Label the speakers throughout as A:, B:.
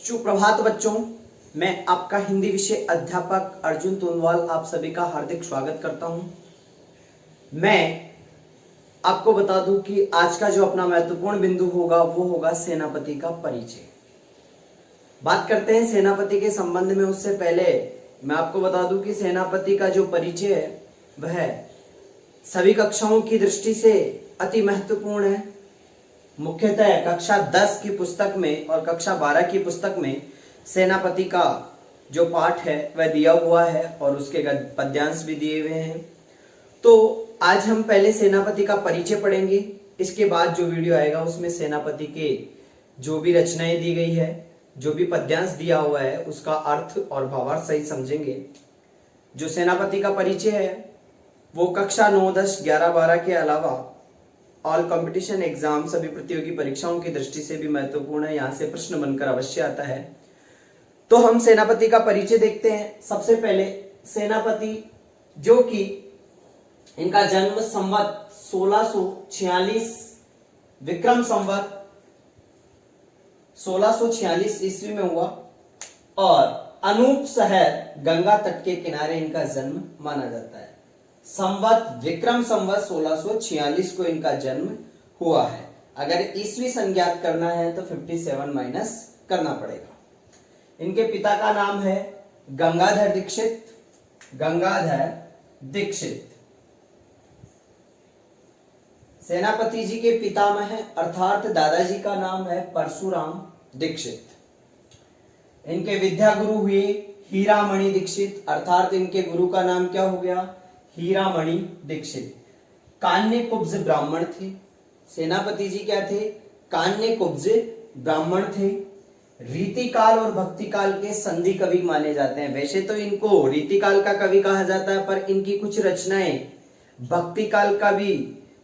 A: सुप्रभात बच्चों, मैं आपका हिंदी विषय अध्यापक अर्जुन तोनवाल आप सभी का हार्दिक स्वागत करता हूं। मैं आपको बता दूं कि आज का जो अपना महत्वपूर्ण बिंदु होगा वो होगा सेनापति का परिचय। बात करते हैं सेनापति के संबंध में। उससे पहले मैं आपको बता दूं कि सेनापति का जो परिचय है वह सभी कक्षाओं की दृष्टि से अति महत्वपूर्ण है। मुख्यतः कक्षा 10 की पुस्तक में और कक्षा 12 की पुस्तक में सेनापति का जो पाठ है वह दिया हुआ है और उसके पद्यांश भी दिए हुए हैं। तो आज हम पहले सेनापति का परिचय पढ़ेंगे। इसके बाद जो वीडियो आएगा उसमें सेनापति के जो भी रचनाएं दी गई है, जो भी पद्यांश दिया हुआ है, उसका अर्थ और भावार्थ सहित समझेंगे। जो सेनापति का परिचय है वो कक्षा 9, 10, 11, 12 के अलावा ऑल कंपटीशन एग्जाम सभी प्रतियोगी परीक्षाओं की दृष्टि से भी महत्वपूर्ण है। यहाँ से प्रश्न बनकर अवश्य आता है। तो हम सेनापति का परिचय देखते हैं। सबसे पहले सेनापति जो कि इनका जन्म संवत 1646 विक्रम संवत 1646 ईस्वी में हुआ और अनूप शहर गंगा तट के किनारे इनका जन्म माना जाता है। संवत विक्रम संवत 1646 को इनका जन्म हुआ है। अगर ईस्वी संज्ञात करना है तो 57 माइनस करना पड़ेगा। इनके पिता का नाम है गंगाधर दीक्षित। गंगाधर दीक्षित सेनापति जी के पितामह अर्थात दादाजी का नाम है परशुराम दीक्षित। इनके विद्या गुरु हुए हीरामणि दीक्षित अर्थात इनके गुरु का नाम क्या हो गया? हीरामणि दीक्षित। कान्य कुब्ज ब्राह्मण थे। सेनापति जी क्या थे? कान्य कुब्ज ब्राह्मण थे। रीतिकाल और भक्तिकाल के संधि कवि माने जाते हैं। वैसे तो इनको रीतिकाल का कवि कहा जाता है, पर इनकी कुछ रचनाएं भक्तिकाल का भी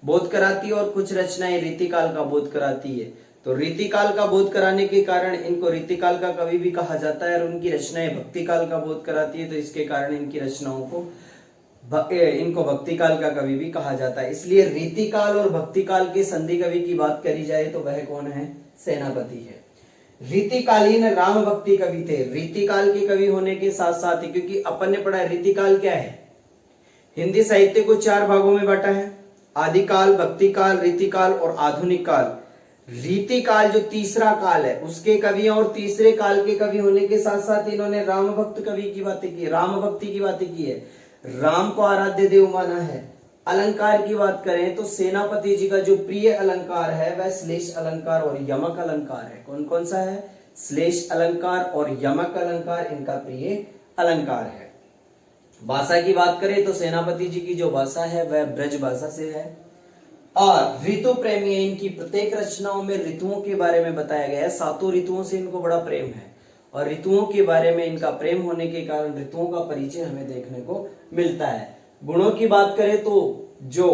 A: बोध कराती है और कुछ रचनाएं रीतिकाल का बोध कराती है। तो रीतिकाल का बोध कराने के कारण इनको रीतिकाल का कवि भी कहा जाता है और उनकी रचनाएं भक्तिकाल का बोध कराती है, तो इसके कारण इनकी रचनाओं को इनको भक्तिकाल का कवि भी कहा जाता है। इसलिए रीतिकाल और भक्तिकाल के संधि कवि की बात करी जाए तो वह कौन है? सेनापति है। रीतिकालीन राम भक्ति कवि थे। रीतिकाल के कवि होने के साथ साथ ही, क्योंकि अपन ने पढ़ा रीतिकाल क्या है, हिंदी साहित्य को 4 भागों में बांटा है: आदिकाल, भक्तिकाल, रीतिकाल और आधुनिक काल। रीतिकाल जो तीसरा काल है उसके कवि और तीसरे काल के कवि होने के साथ साथ इन्होंने राम भक्त कवि की बातें की, राम भक्ति की बातें की है, राम को आराध्य देव माना है। अलंकार की बात करें तो सेनापति जी का जो प्रिय अलंकार है वह श्लेष अलंकार और यमक अलंकार है। कौन कौन सा है? श्लेष अलंकार और यमक अलंकार इनका प्रिय अलंकार है। भाषा की बात करें तो सेनापति जी की जो भाषा है वह ब्रज भाषा से है और ऋतु प्रेमी है। इनकी प्रत्येक रचनाओं में ऋतुओं के बारे में बताया गया है। 7 ऋतुओं से इनको बड़ा प्रेम है और ऋतुओं के बारे में इनका प्रेम होने के कारण ऋतुओं का परिचय हमें देखने को मिलता है। गुणों की बात करें तो जो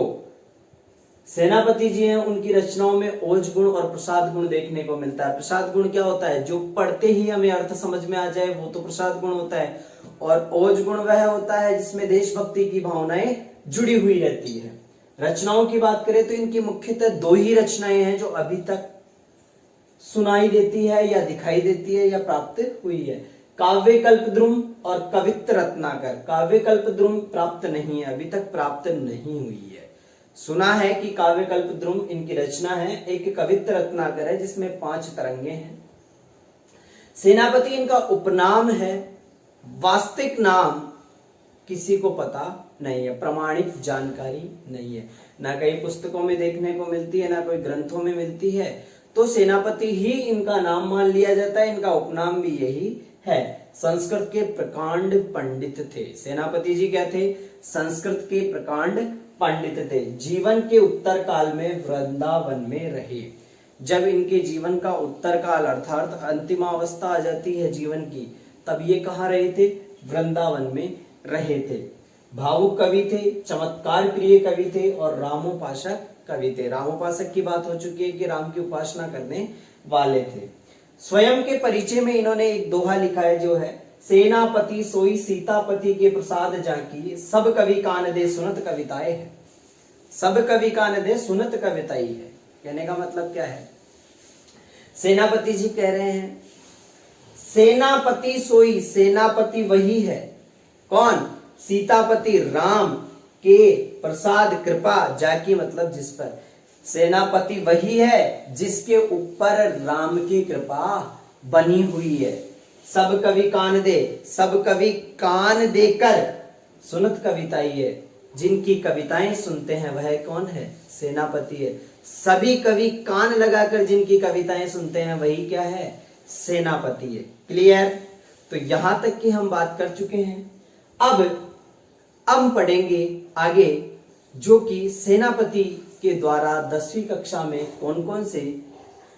A: सेनापति जी हैं उनकी रचनाओं में ओज गुण और प्रसाद गुण देखने को मिलता है। प्रसाद गुण क्या होता है? जो पढ़ते ही हमें अर्थ समझ में आ जाए वो तो प्रसाद गुण होता है। और ओज गुण वह होता है जिसमें देशभक्ति की भावनाएं जुड़ी हुई रहती है। रचनाओं की बात करें तो इनकी मुख्यतः 2 ही रचनाएं हैं जो अभी तक सुनाई देती है या दिखाई देती है या प्राप्त हुई है: काव्य कल्पद्रुम और कवित्त रत्नाकर। काव्य कल्पद्रुम प्राप्त नहीं है, अभी तक प्राप्त नहीं हुई है। सुना है कि काव्य कल्पद्रुम इनकी रचना है। एक कवित्त रत्नाकर है जिसमें 5 तरंगे हैं। सेनापति इनका उपनाम है। वास्तविक नाम किसी को पता नहीं है, प्रमाणित जानकारी नहीं है, ना कई पुस्तकों में देखने को मिलती है, ना कोई ग्रंथों में मिलती है। तो सेनापति ही इनका नाम मान लिया जाता है। इनका उपनाम भी यही है। संस्कृत के प्रकांड पंडित थे। सेनापति जी क्या थे? संस्कृत के प्रकांड पंडित थे। जीवन के उत्तर काल में वृंदावन में रहे। जब इनके जीवन का उत्तर काल अर्थात अंतिमावस्था आ जाती है जीवन की, तब ये कहाँ रहे थे? वृंदावन में रहे थे। भावुक कवि थे, चमत्कार प्रिय कवि थे और रामोपासक कवि थे। रामोपासक की बात हो चुकी है कि राम की उपासना करने वाले थे। स्वयं के परिचय में इन्होंने एक दोहा लिखा है जो है: सेनापति सोई सीतापति के प्रसाद जाकी, सब कवि कान दे सुनत कविताएं है। सब कवि कान दे सुनत कविताई है। कहने का मतलब क्या है? सेनापति जी कह रहे हैं सेनापति सोई, सेनापति वही है कौन, सीतापति राम के प्रसाद कृपा, जाकी मतलब जिस पर, सेनापति वही है जिसके ऊपर राम की कृपा बनी हुई है। सब कवि कान दे, सब कवि कान देकर सुनत कविता ये, जिनकी कविताएं सुनते हैं वह कौन है, सेनापति है। सभी कवि कान लगाकर जिनकी कविताएं सुनते हैं वही क्या है, सेनापति है। क्लियर? तो यहां तक की हम बात कर चुके हैं। अब हम पढ़ेंगे आगे, जो कि सेनापति के द्वारा 10वीं कक्षा में कौन कौन से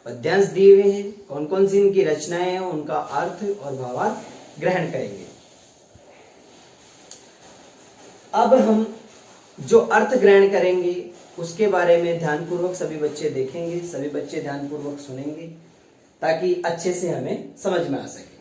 A: पद्यांश दिए हुए हैं, कौन कौन सी इनकी रचनाएं हैं, उनका अर्थ और भावार्थ ग्रहण करेंगे। अब हम जो अर्थ ग्रहण करेंगे उसके बारे में ध्यानपूर्वक सभी बच्चे देखेंगे, सभी बच्चे ध्यानपूर्वक सुनेंगे ताकि अच्छे से हमें समझ में आ सके।